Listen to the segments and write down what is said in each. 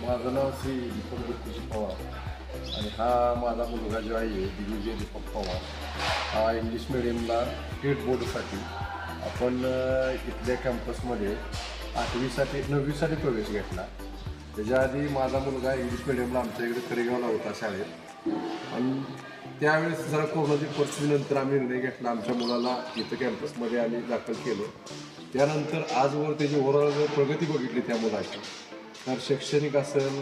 माझं नाव श्री दीपक दत्तजी पवार आणि हा माझा मुलगा जो आहे दिग्विजय दीपक पवार हा इंग्लिश मिडियमला स्टेट बोर्डसाठी आपण इथल्या कॅम्पसमध्ये 8वीसाठी 9वीसाठी प्रवेश घेतला. त्याच्या आधी माझा मुलगा इंग्लिश मिडियमला आमच्या इकडे कडेगावला होता शाळेत. आणि त्यावेळेस जरा कोरोनाची परिस्थितीनंतर आम्ही निर्णय घेतला आमच्या मुलाला इथं कॅम्पसमध्ये आम्ही दाखल केलं. त्यानंतर आजवर त्याची ओव्हरऑल प्रगती बघितली त्या मुलाची. तर शैक्षणिक असेल,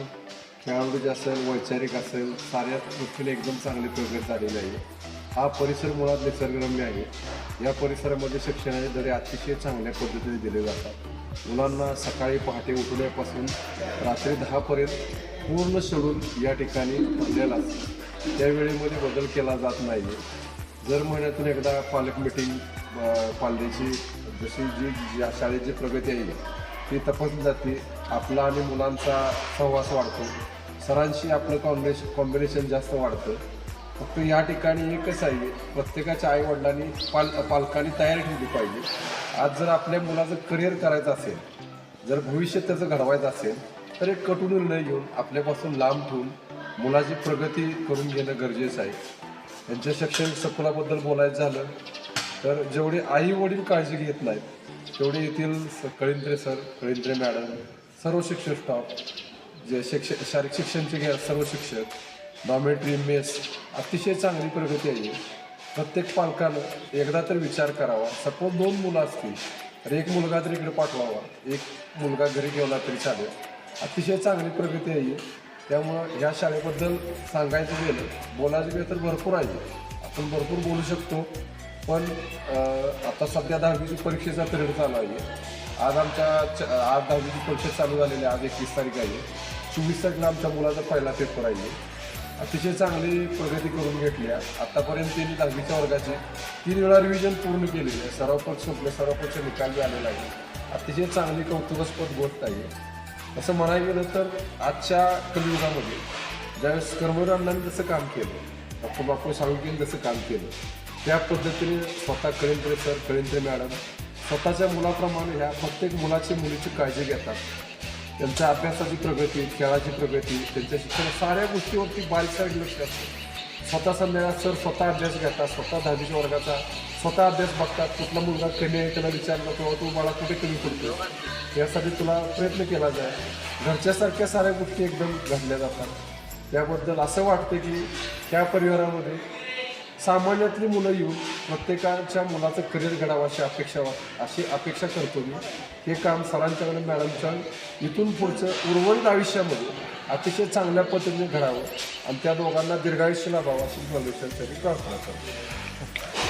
खेळाडूची असेल, वैचारिक असेल, साऱ्या दृष्टीने एकदम चांगली प्रगती झालेली आहे. हा परिसर मुळात निसर्गरम्य आहे. या परिसरामध्ये शिक्षणाचे धडे अतिशय चांगल्या पद्धतीने दिले जातात. मुलांना सकाळी पहाटे उठण्यापासून रात्री 10पर्यंत पूर्ण शेड्यूल या ठिकाणी ठरलेला असतो. त्या वेळेमध्ये बदल केला जात नाही. जर महिन्यातून एकदा पालक मिटिंग पाल्याची जशी जी शाळेची प्रगती आहे ती तपासली जाते. आपला आणि मुलांचा सहवास वाढतो. सरांशी आपलं कॉम्बिनेशन जास्त वाढतं. फक्त या ठिकाणी एकच आहे, प्रत्येकाच्या आईवडिलांनी पालकांनी तयारी ठेवली पाहिजे. आज जर आपल्या मुलाचं करिअर करायचं असेल, जर भविष्य त्याचं घडवायचं असेल तर एक कटू निर्णय घेऊन आपल्यापासून लांब ठेवून मुलाची प्रगती करून घेणं गरजेचं आहे. त्यांच्या शैक्षणिक सखोलाबद्दल बोलायचं झालं तर जेवढे आई वडील काळजी घेत नाहीत तेवढे येथील कळिंद्रे सर, कळिंद्रे मॅडम, सर्व शिक्षक स्टाफ, जे शारीरिक शिक्षणचे सर्व शिक्षक, डॉमेट्री, मेस अतिशय चांगली प्रगती आहे. प्रत्येक पालकानं एकदा तर विचार करावा. सपोज 2 मुलं असतील तर एक मुलगा तरी इकडे पाठवावा, एक मुलगा घरी ठेवला तरी चालेल. अतिशय चांगली प्रगती आहे. त्यामुळं ह्या शाळेबद्दल सांगायचं गेलं, बोलायचं गेलं तर भरपूर आहे. आपण भरपूर बोलू शकतो. पण आता सध्या 10वीची परीक्षेचा पिरियड चालू आहे. आज 10वीची परीक्षा चालू झालेली आहे. आज 21 तारीख आहे. 24 तारखेला आमच्या मुलाचा पहिला पेपर आहे. अतिशय चांगली प्रगती करून घेतली आहे. आत्तापर्यंत त्यांनी 10वीच्या वर्गाचे 3 वेळा रिव्हिजन पूर्ण केलेली आहे. सराव परीक्षा संपले, सराव परीक्षा निकाल बी आलेला आहे. अतिशय चांगली कौतुकास्पद गोष्ट आहे. असं म्हणायला गेलं तर आजच्या कलियुगामध्ये ज्यावेळेस कर्मवीरांनी जसं काम केलं, डॉक्टर बापू साळुंखेंनी जसं काम केलं, त्या पद्धतीने स्वतः कळिंद्रे सर, कळिंद्रे मॅडम स्वतःच्या मुलाप्रमाणे ह्या प्रत्येक मुलाची मुलीची काळजी घेतात. त्यांच्या अभ्यासाची प्रगती, खेळाची प्रगती, त्यांच्या शिक्षण साऱ्या गोष्टीवरती बारीकसारीक लक्ष असतं. स्वतः संध्याकाळ सर स्वतः अभ्यास घेतात. स्वतः 10वीच्या वर्गाचा स्वतः अभ्यास बघतात. कुठला मुलगा कमी आहे त्याला विचारलं किंवा तू बाळा कुठे कमी पडतो यासाठी तुला प्रयत्न केला जाय. घरच्यासारख्या साऱ्या गोष्टी एकदम घडल्या जातात. त्याबद्दल असं वाटतं की त्या परिवारामध्ये सामान्यातली मुलं येऊन प्रत्येकाच्या मुलाचं करिअर घडावं अशी अपेक्षा करतो मी. हे काम सरांच्याकडे, मॅडमच्या इथून पुढचं उर्वरित आयुष्यामध्ये अतिशय चांगल्या पद्धतीने घडावं आणि त्या दोघांना दीर्घायुष्य लाभावं अशी परमेश्वरासाठी प्रार्थना करतो.